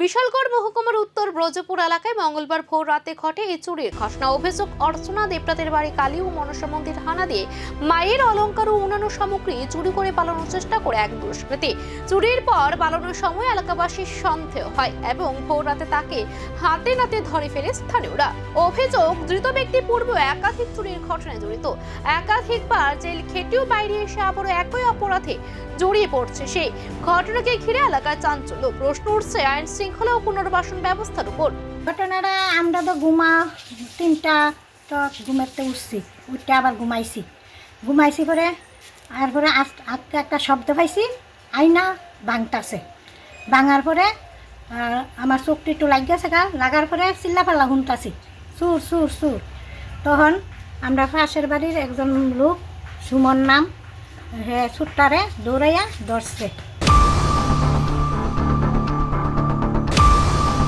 বিশালগড় মহকুমার উত্তর ব্রজপুর এলাকায় মঙ্গলবার ভোর রাতে ঘটে এই চুরির ঘটনা। অভিযোগ, অর্চনা দেবরাতের বাড়ি কালী ও মনসা মন্দির হানা দিয়ে মায়ের অলংকার ও অন্যান্য সামগ্রী চুরি করে পালানোর চেষ্টা করে এক দুষ্কৃতী। চুরির পর পালানোর সময় এলাকাবাসীর সন্দেহ হয় এবং ভোর রাতে তাকে হাতে নাতে ধরে ফেলে স্থানীয়রা। অভিযোগ, ধৃত ব্যক্তি পূর্বে একাধিক চুরির ঘটনায় জড়িত। একাধিকবার জেল খেটেও বাইরে এসে আবারও একই অপরাধে জড়িয়ে পড়ছে সে। ঘটনাকে ঘিরে এলাকায় চাঞ্চল্য। প্রশ্ন উঠছে আইন শৃঙ্খলা ও পুনর্বাসন ব্যবস্থার উপর। ঘটনাটা আমরা তো তিনটা তো ঘুমাতে উঠছি, উঠতে আবার ঘুমাইছি করে আর পরে আজকে একটা শব্দ পাইছি, আয়না ভাঙতাছে। ভাঙার পরে আমার চোখটি একটু লাগিয়েছে লাগার পরে চিল্লাপাল্লা শুনতাছি, সুর সুর সুর। তখন আমরা পাশের বাড়ির একজন লোক, সুমন নাম, ছুট্টারে দৌড়াইয়া ধরছে।